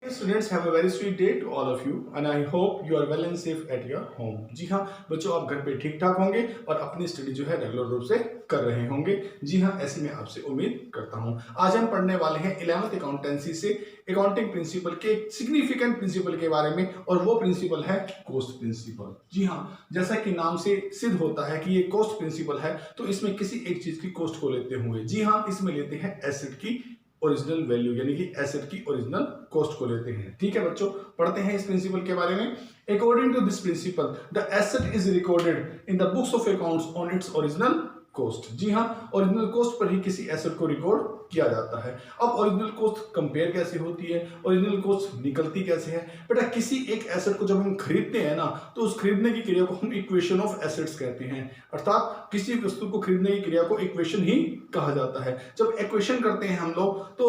Students, have a very sweet day to all of you and I hope you are well and safe at your home. जी हाँ बच्चों, आप घर पे ठीक ठाक होंगे और अपनी स्टडी जो है रेगुलर रूप से कर रहे होंगे। जी हाँ, ऐसी मैं आपसे उम्मीद करता हूँ। आज हम पढ़ने वाले हैं 11th अकाउंटेंसी से अकाउंटिंग प्रिंसिपल के सिग्निफिकेंट प्रिंसिपल के बारे में और वो प्रिंसिपल है कॉस्ट प्रिंसिपल। जी हाँ, जैसा कि नाम से सिद्ध होता है कि ये कॉस्ट प्रिंसिपल है तो इसमें किसी एक चीज की कॉस्ट को लेते हुए, जी हाँ, इसमें लेते हैं एसेट की ओरिजिनल वैल्यू यानी कि एसेट की ओरिजिनल कॉस्ट को लेते हैं। ठीक है बच्चों, पढ़ते हैं इस प्रिंसिपल के बारे में। According to this principle the asset is recorded in the books of accounts on its original cost. जी हाँ, ओरिजिनल कॉस्ट पर ही किसी एसेट को रिकॉर्ड किया जाता है। अब ओरिजिनल कॉस्ट कंपेयर कैसे होती है, ओरिजिनल कॉस्ट निकलती कैसे है? बेटा, किसी एक एसेट को जब हम खरीदते हैं ना तो उस खरीदने की क्रिया को हम इक्वेशन ऑफ एसेट्स कहते हैं, अर्थात किसी वस्तु को खरीदने की क्रिया को इक्वेशन ही कहा जाता है। जब इक्वेशन करते हैं हम लोग तो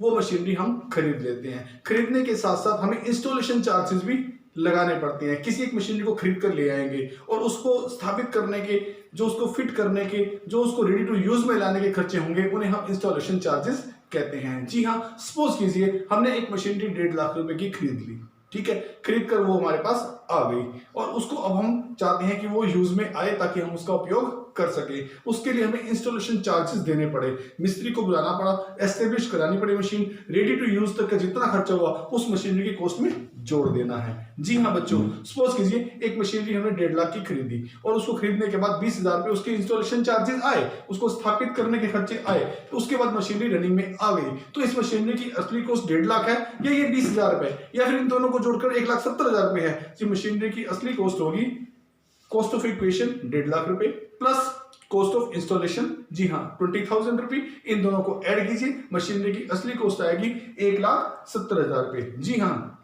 वो मशीनरी हम खरीद लेते हैं। खरीदने के साथ साथ हमें इंस्टॉलेशन चार्जेस भी लगाने पड़ते हैं। किसी एक मशीनरी को खरीद कर ले आएंगे और उसको स्थापित करने के, जो उसको फिट करने के, जो उसको रेडी टू यूज में लाने के खर्चे होंगे उन्हें हम इंस्टॉलेशन चार्जेस कहते हैं। जी हाँ, सपोज कीजिए हमने एक मशीनरी 1.5 लाख रुपए की खरीद ली। ठीक है, खरीद कर वो हमारे पास आ गई और उसको अब हम चाहते हैं कि वो यूज में आए ताकि हम उसका उपयोग कर सके। उसके लिए हमें इंस्टॉलेशन चार्जेस देने पड़े, मिस्त्री को बुलाना पड़ा, एस्टेब्लिश करानी पड़ी मशीन, रेडी टू यूज तक का जितना खर्चा हुआ उस मशीनरी की कॉस्ट में जोड़ देना है। जी हाँ बच्चों, सपोज कीजिए एक मशीनरी हमने 1.5 लाख की खरीदी और उसको खरीदने के बाद 20,000 रुपए उसके इंस्टॉलेशन चार्जेस आए, उसको स्थापित करने के खर्चे आए, उसके बाद मशीनरी रनिंग में आ गई। तो इस मशीनरी की असली कॉस्ट 1.5 लाख है या ये 20,000 रुपए या फिर इन दोनों को जोड़कर 1,70,000 रुपए है। जी, मशीनरी की असली कॉस्ट होगी कॉस्ट ऑफ इक्वेशन 1.5 लाख रुपए प्लस कॉस्ट ऑफ इंस्टॉलेशन, जी हाँ, 20,000 रुपए। इन दोनों को ऐड कीजिए, मशीनरी की असली कॉस्ट आएगी 1,70,000 रुपए। जी हाँ,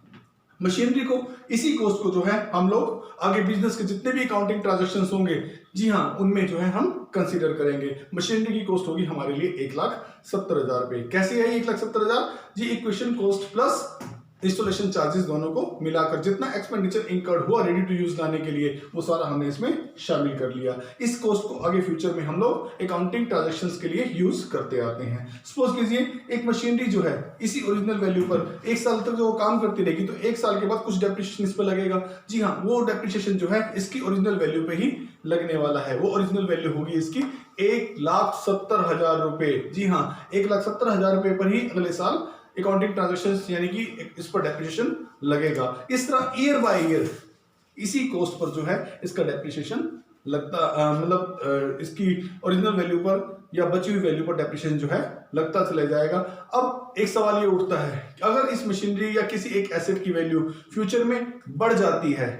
मशीनरी को, इसी कॉस्ट को जो है हम लोग आगे बिजनेस के जितने भी अकाउंटिंग ट्रांजैक्शंस होंगे, जी हाँ, उनमें जो है हम कंसीडर करेंगे। मशीनरी की कॉस्ट होगी हमारे लिए 1,70,000 रुपए। कैसे है 1,70,000? जी, equation cost plus installation charges दोनों को मिलाकर जितना एक्सपेंडिचर इंकर्ड हुआ रेडी टू यूज लाने के लिए वो सारा हमने इसमें शामिल कर लिया। इस कॉस्ट को आगे फ्यूचर में हम लोग अकाउंटिंग ट्रांजैक्शंस के लिए यूज करते आते हैं। सपोज कीजिए एक मशीनरी जो है इसी ओरिजिनल वैल्यू पर 1 साल तक जो काम करती रहेगी तो 1 साल के बाद कुछ डेप्रिसिएशन इस पर लगेगा। जी हाँ, वो डेप्रिसिएशन जो है इसकी ओरिजिनल वैल्यू पे ही लगने वाला है। वो ओरिजिनल वैल्यू होगी इसकी 1,70,000 रुपए। जी हाँ, 1,70,000 रुपए पर ही अगले साल अकाउंटिंग ट्रांजैक्शंस यानी कि इस पर डेप्रिसिएशन लगेगा। इस तरह ईयर बाय ईयर इसी कॉस्ट पर जो है इसका डेप्रिसिएशन लगता, मतलब इसकी ओरिजिनल वैल्यू पर या बची हुई वैल्यू पर डेप्रिसिएशन जो है लगता चला जाएगा। अब एक सवाल ये उठता है, अगर इस मशीनरी या किसी एक एसेट की वैल्यू फ्यूचर में बढ़ जाती है,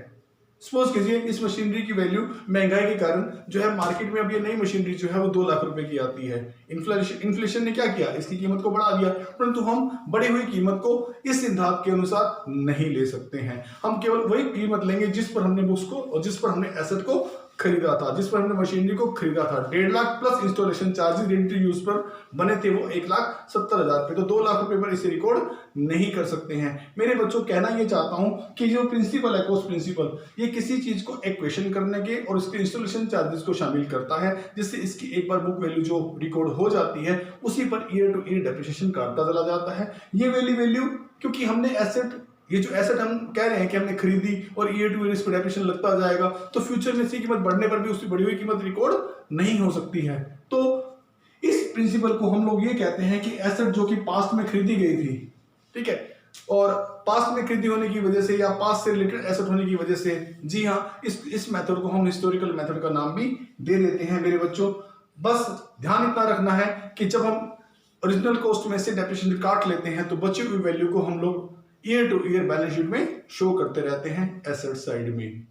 सपोज कीजिए इस मशीनरी की वैल्यू महंगाई के कारण जो है मार्केट में अब ये नई मशीनरी जो है वो 2 लाख रुपए की आती है। इन्फ्लेशन ने क्या किया, इसकी कीमत को बढ़ा दिया, परंतु हम बढ़ी हुई कीमत को इस सिद्धांत के अनुसार नहीं ले सकते हैं। हम केवल वही कीमत लेंगे जिस पर हमने बुक्स को और जिस पर हमने एसेट को खरीदा था, जिस पर हमने मशीनरी को खरीदा था। 1.5 lakh plus installation charges ready to use पर बने थे वो 1,70,000 रुपए, तो 2 लाख रुपए पर इसे रिकॉर्ड नहीं कर सकते हैं। मेरे बच्चों, कहना ये चाहता हूं कि जो प्रिंसिपल है कॉस्ट प्रिंसिपल, ये किसी चीज को इक्वेशन करने के और उसके इंस्टॉलेशन चार्जेस को शामिल करता है, जिससे इसकी एक बार बुक वैल्यू जो रिकॉर्ड हो जाती है उसी per year two year depreciation काटता चला जाता है। ये वैल्यू क्योंकि हमने एसेट, ये जो एसेट हम कह रहे हैं कि हमने खरीदी और ईयर टू ईयर इस पर डेप्रिसिएशन लगता जाएगा, तो फ्यूचर में इसकी कीमत बढ़ने पर भी उसकी बढ़ी हुई कीमत रिकॉर्ड नहीं हो सकती है। तो इस प्रिंसिपल को हम लोग ये कहते हैं कि एसेट जो कि पास्ट में खरीदी गई थी, ठीक है, और पास्ट में खरीदी होने की वजह से या पास्ट से रिलेटेड एसेट होने की वजह से, जी हाँ, इस मेथड को हम हिस्टोरिकल मेथड का नाम भी दे देते हैं। मेरे बच्चों, बस ध्यान इतना रखना है कि जब हम ओरिजिनल कॉस्ट में से डेप्रिसिएशन काट लेते हैं तो बची हुई वैल्यू को हम लोग year two year balance sheet में शो करते रहते हैं एसेट साइड में।